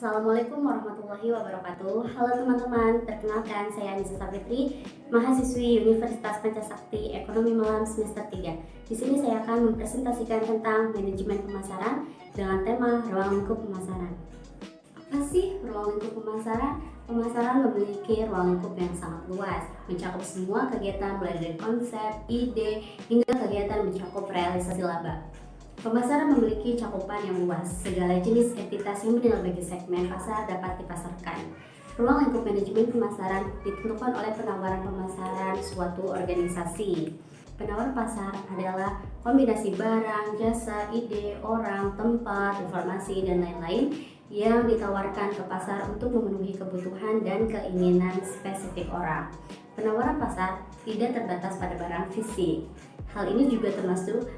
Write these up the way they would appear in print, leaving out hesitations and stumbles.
Assalamualaikum warahmatullahi wabarakatuh. Halo teman-teman, perkenalkan saya Anissa Savitri, mahasiswi Universitas Pancasakti Ekonomi Malam semester 3. Di sini saya akan mempresentasikan tentang manajemen pemasaran dengan tema ruang lingkup pemasaran. Apa sih ruang lingkup pemasaran? Pemasaran memiliki ruang lingkup yang sangat luas, mencakup semua kegiatan mulai dari konsep, ide, hingga kegiatan mencakup realisasi laba. Pemasaran memiliki cakupan yang luas, segala jenis entitas yang bernilai bagi segmen pasar dapat dipasarkan. Ruang lingkup manajemen pemasaran ditentukan oleh penawaran pemasaran suatu organisasi. Penawar pasar adalah kombinasi barang, jasa, ide, orang, tempat, informasi, dan lain-lain yang ditawarkan ke pasar untuk memenuhi kebutuhan dan keinginan spesifik orang. Penawaran pasar tidak terbatas pada barang fisik. Hal ini juga termasuk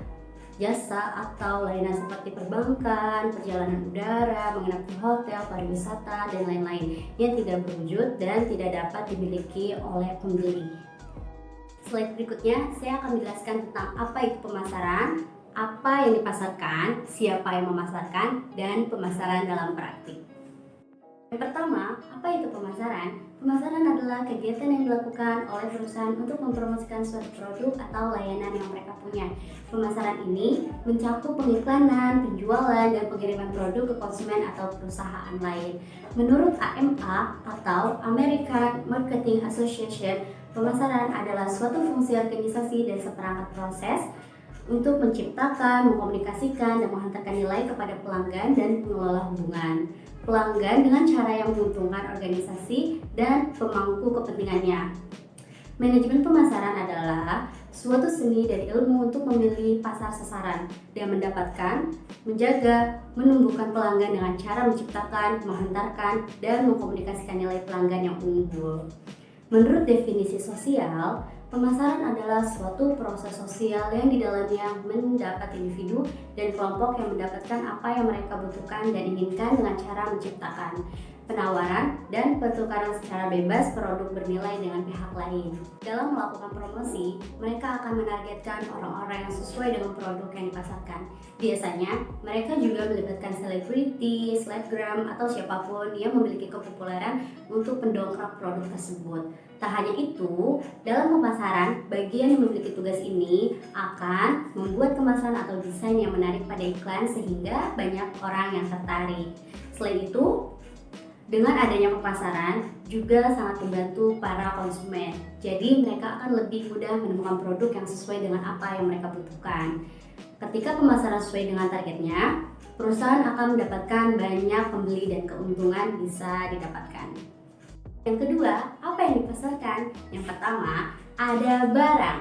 jasa atau layanan seperti perbankan, perjalanan udara, menginap di hotel, pariwisata, dan lain-lain yang tidak berwujud dan tidak dapat dimiliki oleh pembeli. Slide berikutnya, saya akan menjelaskan tentang apa itu pemasaran, apa yang dipasarkan, siapa yang memasarkan, dan pemasaran dalam praktik. Yang pertama, apa itu pemasaran? Pemasaran adalah kegiatan yang dilakukan oleh perusahaan untuk mempromosikan suatu produk atau layanan yang mereka punya. Pemasaran ini mencakup pengiklanan, penjualan, dan pengiriman produk ke konsumen atau perusahaan lain. Menurut AMA atau American Marketing Association, pemasaran adalah suatu fungsi organisasi dan seperangkat proses untuk menciptakan, mengkomunikasikan, dan menghantarkan nilai kepada pelanggan dan pengelola hubungan pelanggan dengan cara yang menguntungkan organisasi dan pemangku kepentingannya. Manajemen pemasaran adalah suatu seni dari ilmu untuk memilih pasar sasaran dan mendapatkan, menjaga, menumbuhkan pelanggan dengan cara menciptakan, menghantarkan, dan mengkomunikasikan nilai pelanggan yang unggul. Menurut definisi sosial, pemasaran adalah suatu proses sosial yang di dalamnya mendapat individu dan kelompok yang mendapatkan apa yang mereka butuhkan dan inginkan dengan cara menciptakan, penawaran, dan pertukaran secara bebas produk bernilai dengan pihak lain. Dalam melakukan promosi, mereka akan menargetkan orang-orang yang sesuai dengan produk yang dipasarkan. Biasanya, mereka juga melibatkan selebriti, selebgram, atau siapapun yang memiliki kepopuleran untuk mendongkrak produk tersebut. Tak hanya itu, dalam pemasaran, bagian yang memiliki tugas ini akan membuat kemasan atau desain yang menarik pada iklan sehingga banyak orang yang tertarik. Selain itu, dengan adanya pemasaran juga sangat membantu para konsumen. Jadi mereka akan lebih mudah menemukan produk yang sesuai dengan apa yang mereka butuhkan. Ketika pemasaran sesuai dengan targetnya, perusahaan akan mendapatkan banyak pembeli dan keuntungan bisa didapatkan. Yang kedua, apa yang dipasarkan? Yang pertama, ada barang.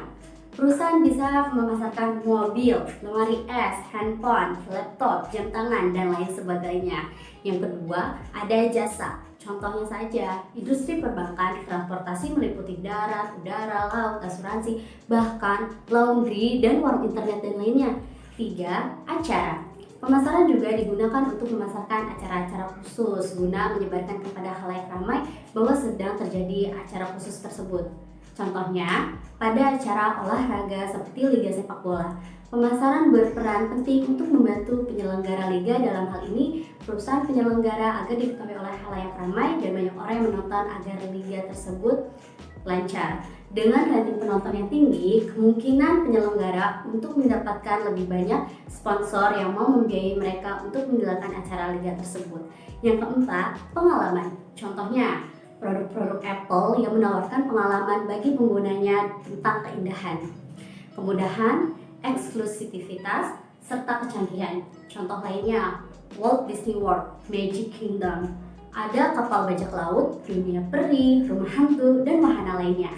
Perusahaan bisa memasarkan mobil, lemari es, handphone, laptop, jam tangan, dan lain sebagainya. Yang kedua, ada jasa. Contohnya saja, industri perbankan, transportasi meliputi darat, udara, laut, asuransi, bahkan laundry, dan warung internet dan lainnya. 3. Acara. Pemasaran juga digunakan untuk memasarkan acara-acara khusus guna menyebarkan kepada khalayak ramai bahwa sedang terjadi acara khusus tersebut. Contohnya, pada acara olahraga seperti Liga Sepak Bola, pemasaran berperan penting untuk membantu penyelenggara liga. Dalam hal ini, perusahaan penyelenggara agar diketahui oleh khalayak ramai dan banyak orang yang menonton agar liga tersebut lancar. Dengan rating penonton yang tinggi, kemungkinan penyelenggara untuk mendapatkan lebih banyak sponsor yang mau membiayai mereka untuk menjalankan acara liga tersebut. Yang keempat, pengalaman. Contohnya, produk-produk Apple yang menawarkan pengalaman bagi penggunanya tentang keindahan, kemudahan, eksklusivitas, serta kecanggihan. Contoh lainnya, Walt Disney World, Magic Kingdom, ada kapal bajak laut, dunia peri, rumah hantu, dan wahana lainnya.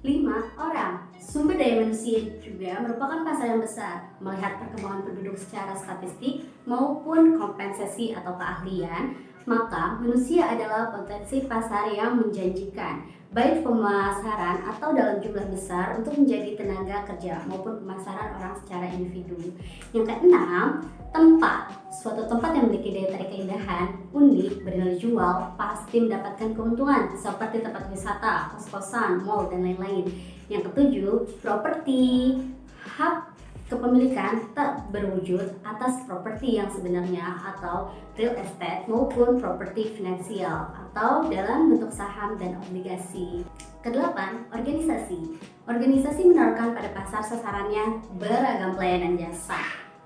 5. Orang. Sumber daya manusia juga merupakan pasar yang besar. Melihat perkembangan penduduk secara statistik maupun kompensasi atau keahlian, maka manusia adalah potensi pasar yang menjanjikan, baik pemasaran atau dalam jumlah besar untuk menjadi tenaga kerja maupun pemasaran orang secara individu. Yang keenam, tempat. Suatu tempat yang memiliki daya tarik keindahan, unik, bernilai jual, pasti mendapatkan keuntungan seperti tempat wisata, kos-kosan, mall, dan lain-lain. Yang ketujuh, properti. Hak kepemilikan tak berwujud atas properti yang sebenarnya atau real estate maupun properti finansial atau dalam bentuk saham dan obligasi. Kedelapan, organisasi. Organisasi menawarkan pada pasar sasarannya beragam pelayanan jasa.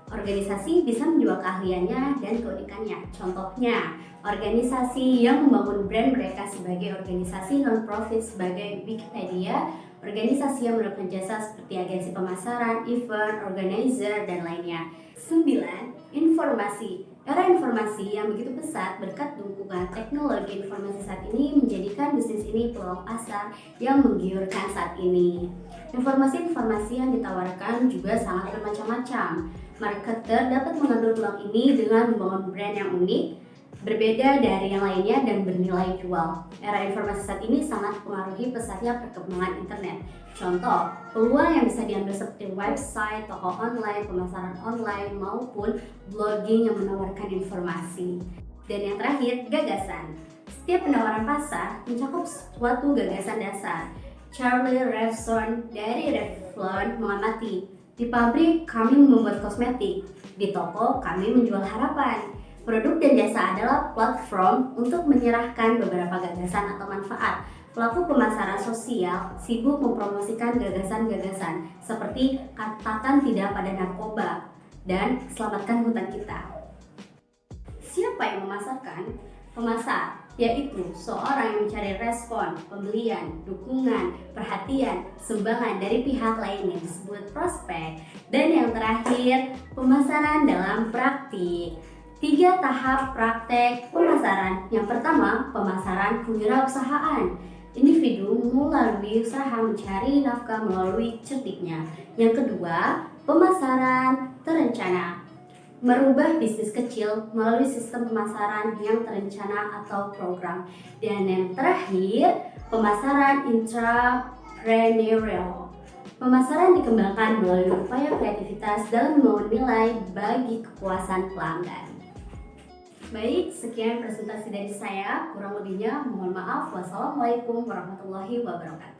Organisasi bisa menjual keahliannya dan keunikannya. Contohnya, organisasi yang membangun brand mereka sebagai organisasi non-profit sebagai Wikipedia, organisasi yang melakukan jasa seperti agensi pemasaran, event, organizer, dan lainnya. 9. Informasi. Era informasi yang begitu pesat berkat dukungan teknologi informasi saat ini menjadikan bisnis ini peluang pasar yang menggiurkan saat ini. Informasi-informasi yang ditawarkan juga sangat bermacam-macam. Marketer dapat mengambil peluang ini dengan membangun brand yang unik, berbeda dari yang lainnya dan bernilai jual. Era informasi saat ini sangat mempengaruhi pesatnya perkembangan internet. Contoh, peluang yang bisa diambil seperti website, toko online, pemasaran online, maupun blogging yang menawarkan informasi. Dan yang terakhir, gagasan. Setiap penawaran pasar mencakup suatu gagasan dasar. Charlie Revson dari Revlon mengamati, di pabrik kami membuat kosmetik, di toko kami menjual harapan. Produk dan jasa adalah platform untuk menyerahkan beberapa gagasan atau manfaat. Pelaku pemasaran sosial sibuk mempromosikan gagasan-gagasan seperti katakan tidak pada narkoba dan selamatkan hutan kita. Siapa yang memasarkan? Pemasar, yaitu seorang yang mencari respon, pembelian, dukungan, perhatian, sumbangan dari pihak lain yang disebut prospek. Dan yang terakhir, pemasaran dalam praktik. 3 tahap praktek pemasaran. Yang pertama, pemasaran kewirausahaan. Individu melalui usaha mencari nafkah melalui cerdiknya. Yang kedua, pemasaran terencana. Merubah bisnis kecil melalui sistem pemasaran yang terencana atau program. Dan yang terakhir, pemasaran intrapreneurial. Pemasaran dikembangkan melalui upaya kreativitas dalam membangun nilai bagi kepuasan pelanggan. Baik, sekian presentasi dari saya. Kurang lebihnya mohon maaf. Wassalamualaikum warahmatullahi wabarakatuh.